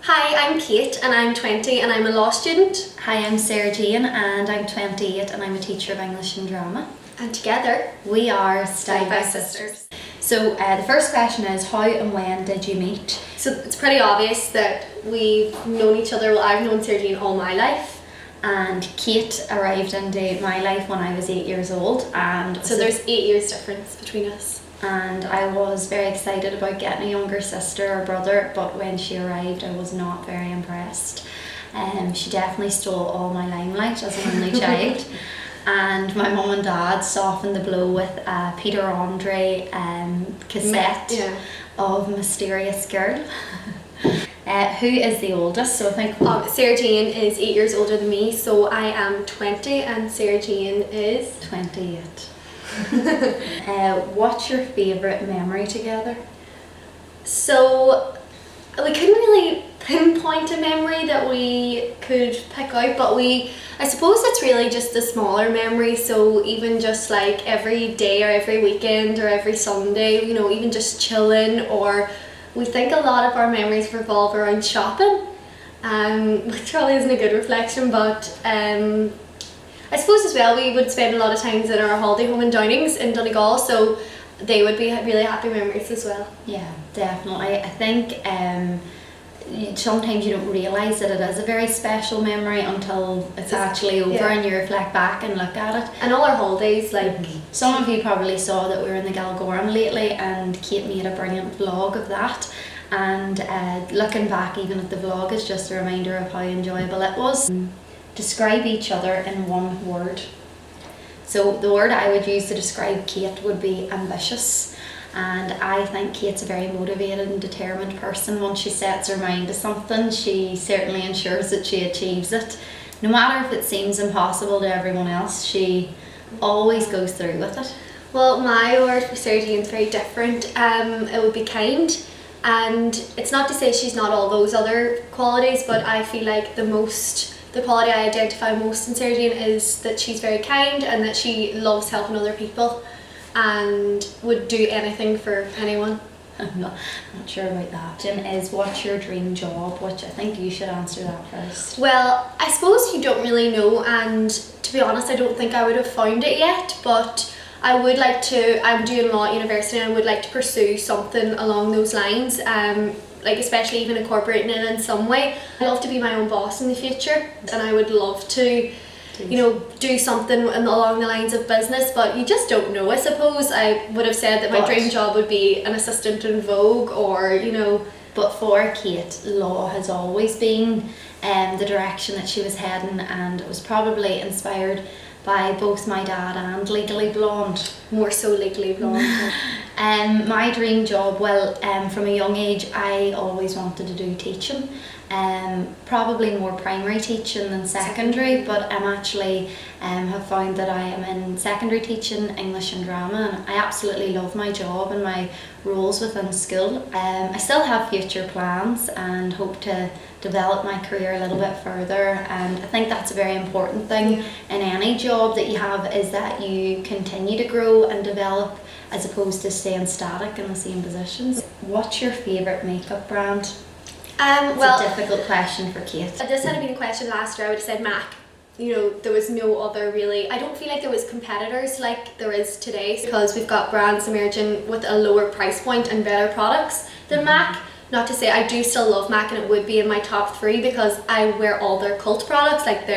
Hi, I'm Kate and I'm 20 and I'm a law student. Hi, I'm SarahJane and I'm 28 and I'm a teacher of English and drama. And together, we are Style by Sisters. So the first question is, how and when did you meet? So it's pretty obvious that we've known each other. Well, I've known SarahJane all my life. And Kate arrived into my life when I was 8 years old. And so there's 8 years difference between us. And I was very excited about getting a younger sister or brother, but when she arrived I was not very impressed. She definitely stole all my limelight as an only child. And my mum and dad softened the blow with a Peter Andre cassette of Mysterious Girl. Who is the oldest? So I think SarahJane is 8 years older than me, so I am 20 and SarahJane is 28. What's your favourite memory together? So we couldn't really pinpoint a memory that we could pick out, but I suppose it's really just the smaller memories. So even just like every day or every weekend or every Sunday, you know, even just chilling, or we think a lot of our memories revolve around shopping, which probably isn't a good reflection, but I suppose as well we would spend a lot of times in our holiday home in Downings in Donegal, so they would be really happy memories as well. Yeah, definitely. I think sometimes you don't realise that it is a very special memory until it's actually over and you reflect back and look at it. And all our holidays, like some of you probably saw that we were in the Galgoran lately, and Kate made a brilliant vlog of that, and looking back even at the vlog is just a reminder of how enjoyable it was. Describe each other in one word. So the word I would use to describe Kate would be ambitious, and I think Kate's a very motivated and determined person. Once she sets her mind to something, she certainly ensures that she achieves it. No matter if it seems impossible to everyone else, she always goes through with it. Well, my word for SarahJane is very different. It would be kind, and it's not to say she's not all those other qualities, but I feel like the quality I identify most in SarahJane is that she's very kind and that she loves helping other people and would do anything for anyone. I'm not sure about that. Jim, is what's your dream job? Which I think you should answer that first. Well, I suppose you don't really know, and to be honest I don't think I would have found it yet, but I would like to. I'm doing law at university and I would like to pursue something along those lines. Like especially even incorporating it in some way. I'd love to be my own boss in the future, and I would love to, you know, do something along the lines of business, but you just don't know. I suppose I would have said that my dream job would be an assistant in Vogue, or, you know. But for Kate, law has always been the direction that she was heading, and it was probably inspired by both my dad and Legally Blonde. More so Legally Blonde. My dream job, well, from a young age I always wanted to do teaching. Probably more primary teaching than secondary, but I'm actually have found that I am in secondary teaching, English and drama, and I absolutely love my job and my roles within school. I still have future plans and hope to develop my career a little bit further, and I think that's a very important thing in any job that you have, is that you continue to grow and develop as opposed to staying static in the same positions. What's your favourite makeup brand? Well, it's a difficult question for Kate. If this had been a question last year, I would have said MAC. You know, there was no other really. I don't feel like there was competitors like there is today, because we've got brands emerging with a lower price point and better products than MAC. Not to say I do still love MAC, and it would be in my top 3 because I wear all their cult products, like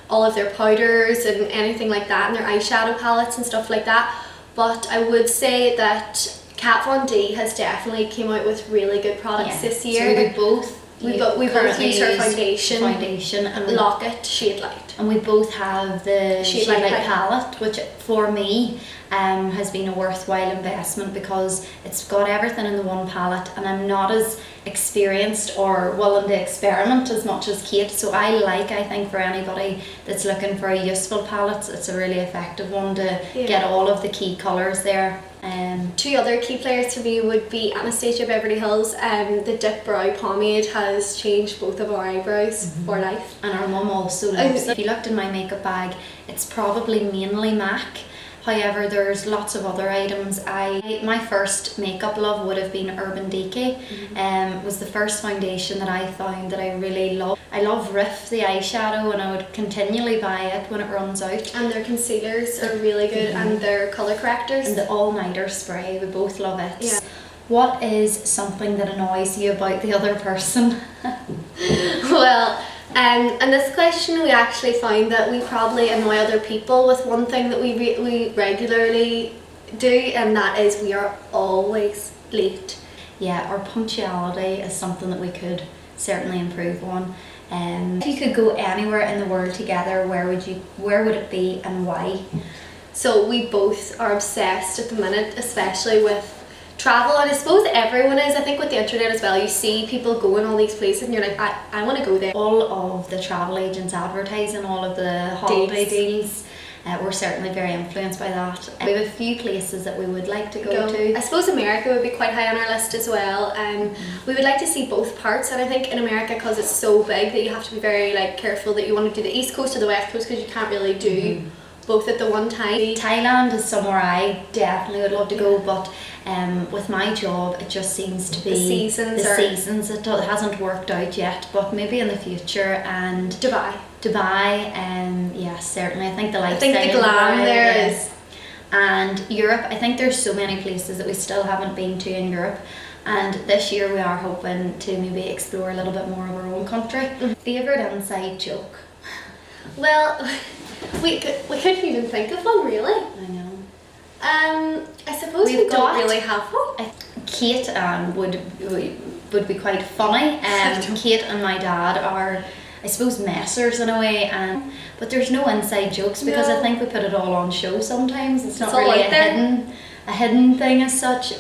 all of their powders and anything like that, and their eyeshadow palettes and stuff like that. But I would say that Kat Von D has definitely came out with really good products this year. So we both use her foundation and Locket Shade Light. And we both have the Shade Light palette, which for me has been a worthwhile investment because it's got everything in the one palette, and I'm not as experienced or willing to experiment as much as Kate, so I think for anybody that's looking for a useful palette, it's a really effective one to get all of the key colours there. 2 other key players for me would be Anastasia Beverly Hills. The Dip Brow Pomade has changed both of our eyebrows for life. And our mum also loves it. If you looked in my makeup bag, it's probably mainly MAC, However, there's lots of other items. My first makeup love would have been Urban Decay. Was the first foundation that I found that I really love. I love Riff, the eyeshadow, and I would continually buy it when it runs out. And their concealers are really good, and their colour correctors. And the all-nighter spray, we both love it. Yeah. What is something that annoys you about the other person? Well, and this question, we actually find that we probably annoy other people with one thing that we regularly do, and that is we are always late. Yeah, our punctuality is something that we could certainly improve on. If you could go anywhere in the world together, where would it be and why? So we both are obsessed at the minute, especially with travel, and I suppose everyone is. I think with the internet as well, you see people going all these places and you're like, I want to go there. All of the travel agents advertising all of the holiday deals. We're certainly very influenced by that. We have a few places that we would like to go to. I suppose America would be quite high on our list as well. We would like to see both parts, and I think in America, because it's so big, that you have to be very careful that you want to do the East Coast or the West Coast, because you can't really do both at the one time. Thailand is somewhere I definitely would love to go, but with my job it just seems to be the seasons it hasn't worked out yet, but maybe in the future. And Dubai, yes, certainly. I think the lifestyle, the glam there is. And Europe, I think there's so many places that we still haven't been to in Europe, and this year we are hoping to maybe explore a little bit more of our own country. Favourite inside joke? Well, we couldn't even think of one, really. I know. I suppose we don't really have one. Kate would be quite funny. Kate and my dad are, I suppose, messers in a way, but there's no inside jokes because I think we put it all on show sometimes. It's not really a hidden thing as such.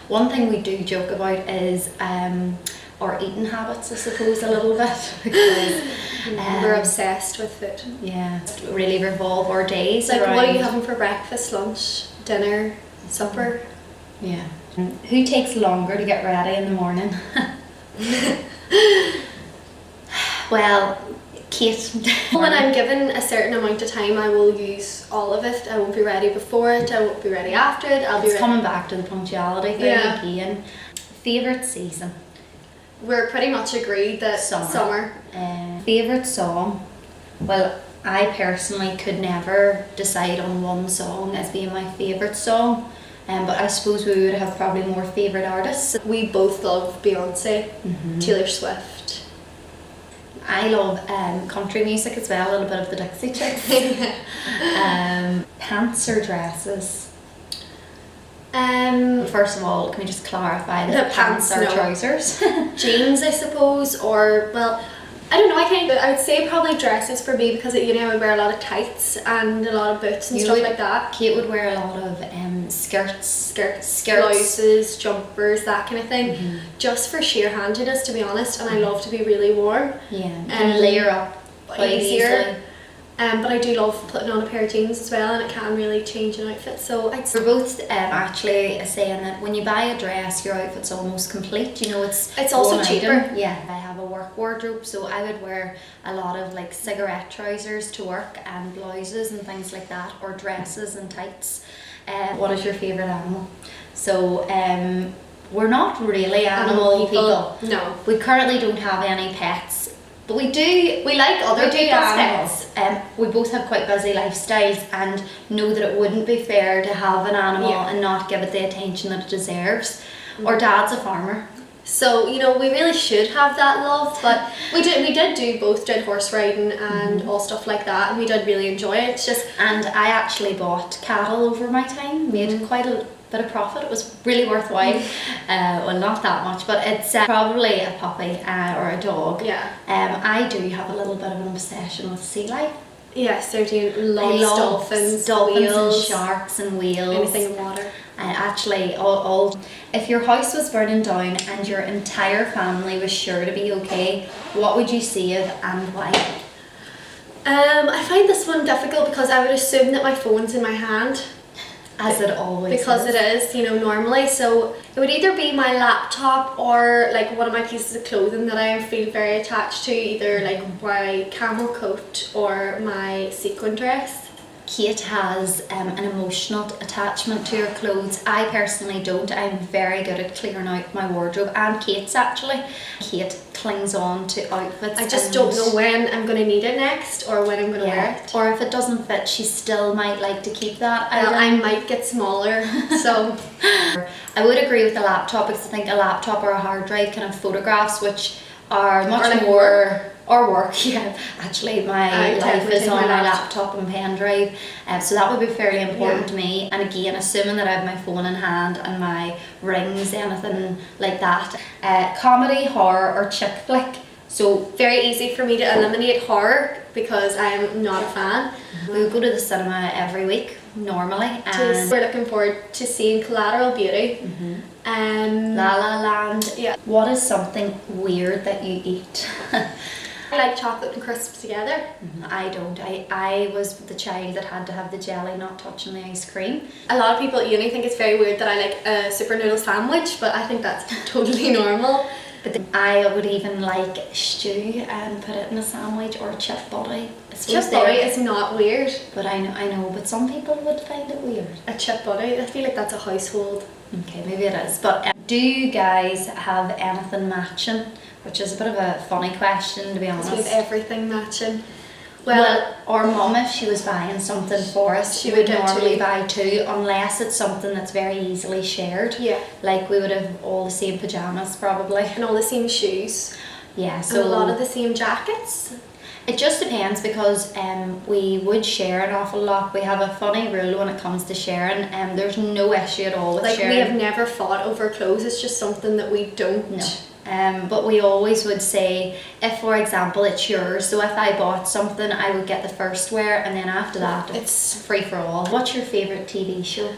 One thing we do joke about is our eating habits, I suppose, a little bit, because we're obsessed with food. Yeah, really revolve our days around. What are you having for breakfast, lunch, dinner, supper? Yeah. Who takes longer to get ready in the morning? Well, Kate. When I'm given a certain amount of time, I will use all of it. I won't be ready before it, I won't be ready after it. It's coming back to the punctuality thing again. Favourite season? We're pretty much agreed that summer. Favourite song? Well, I personally could never decide on one song as being my favourite song, but I suppose we would have probably more favourite artists. We both love Beyonce, Taylor Swift. I love country music as well, a little bit of the Dixie Chicks. Pants or dresses? First of all, can we just clarify that pants are trousers? Jeans, I suppose, or, well, I don't know, I would say probably dresses for me, because I would wear a lot of tights and a lot of boots and stuff like that. Kate would wear a lot of skirts, blouses, jumpers, that kind of thing, just for sheer handiness, to be honest, and I love to be really warm. Yeah, and layer up quite easily. But I do love putting on a pair of jeans as well, and it can really change an outfit. So we're both actually saying that when you buy a dress, your outfit's almost complete. It's also cheaper. Item. Yeah, I have a work wardrobe, so I would wear a lot of cigarette trousers to work, and blouses and things like that, or dresses and tights. What is your favourite animal? So we're not really animal people. No. We currently don't have any pets. But we like other people's pets. We both have quite busy lifestyles and know that it wouldn't be fair to have an animal and not give it the attention that it deserves. Our dad's a farmer. So, we really should have that love, but we did horse riding and all stuff like that, and we did really enjoy it. And I actually bought cattle over my time, made quite a bit of profit. It was really worthwhile. Well, not that much, but it's probably a puppy or a dog. Yeah. I do have a little bit of an obsession with sea life. Yes, Sarah loves dolphins, and sharks and whales. Anything in water. And actually, if your house was burning down and your entire family was sure to be okay, what would you save and why? I find this one difficult because I would assume that my phone's in my hand. As it always because is. It is, normally. So it would either be my laptop or one of my pieces of clothing that I feel very attached to, either my camel coat or my sequin dress. Kate has an emotional attachment to her clothes. I personally don't. I'm very good at clearing out my wardrobe, and Kate's actually. Kate clings on to outfits. I just don't know when I'm going to need it next or when I'm going to wear it. Or if it doesn't fit, she still might like to keep that. Well, I might get smaller, so. I would agree with the laptop, because I think a laptop or a hard drive can have photographs which are much like more, or work, yeah. Actually, my life definitely is take on my my laptop. laptop and pen drive, so that would be fairly important Yeah. to me. And again, assuming that I have my phone in hand and my rings, anything like that. Comedy, horror or chick flick. So very easy for me to eliminate horror because I'm not a fan. We would go to the cinema every week, normally. And We're looking forward to seeing Collateral Beauty. La La Land. Yeah. What is something weird that you eat? I like chocolate and crisps together. I don't. I was the child that had to have the jelly, not touching the ice cream. A lot of people at uni think it's very weird that I like a super noodle sandwich, but I think that's totally normal. But I would even like stew and put it in a sandwich, or chip body. Chip body is not weird. But I know, but some people would find it weird. A chip body, I feel like that's a household. Okay, maybe it is. But do you guys have anything matching? Which is a bit of a funny question, to be honest. We have everything matching. Well, our mum, if she was buying something for us, she would get normally two. buy two, unless it's something that's very easily shared. Yeah. Like we would have all the same pajamas probably. And all the same shoes. Yeah, So so a lot of the same jackets. it just depends, because we would share an awful lot. We have a funny rule when it comes to sharing, and there's no issue at all with Like sharing. we have never fought over clothes, it's just something that we don't. No. But we always would say, if for example it's yours, so if I bought something, I would get the first wear, and then after that it's free for all. What's your favourite TV show?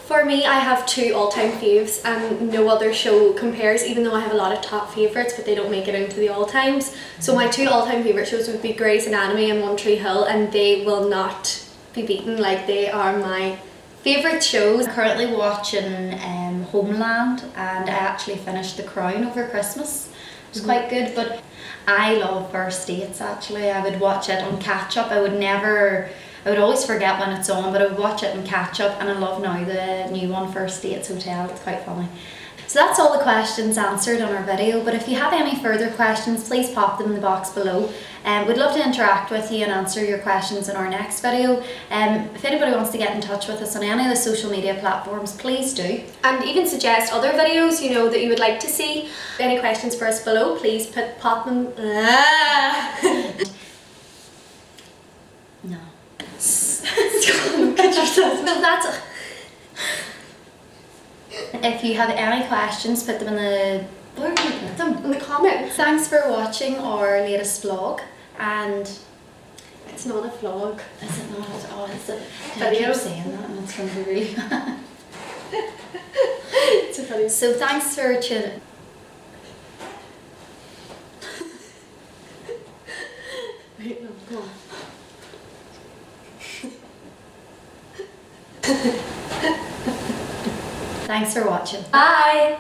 For me, I have two all-time faves, and no other show compares, even though I have a lot of top favourites, but they don't make it into the all-times. So my two all-time favourite shows would be Grey's Anatomy and One Tree Hill, and they will not be beaten. Like, they are my favourite shows. I'm currently watching Homeland, and I actually finished The Crown over Christmas. It was quite good, but I love First Dates actually. I would watch it on catch up. I would always forget when it's on, but I would watch it and catch up, and I love now the new one, First Dates Hotel. It's quite funny. So that's all the questions answered on our video, but if you have any further questions, please pop them in the box below. We'd love to interact with you and answer your questions in our next video. If anybody wants to get in touch with us on any of the social media platforms, please do. And even suggest other videos, you know, that you would like to see. Any questions for us below, please pop them. No. Get yourself. No, that's. If you have any questions, put them in the... Where can you put them? In the comments. Thanks for watching our latest vlog, and... It's not a vlog. Is it not? Oh, it's a Video. I keep saying that, and it's going to be really bad. It's a video. So thanks for tuning... Wait, no, go on. Thanks for watching. Bye!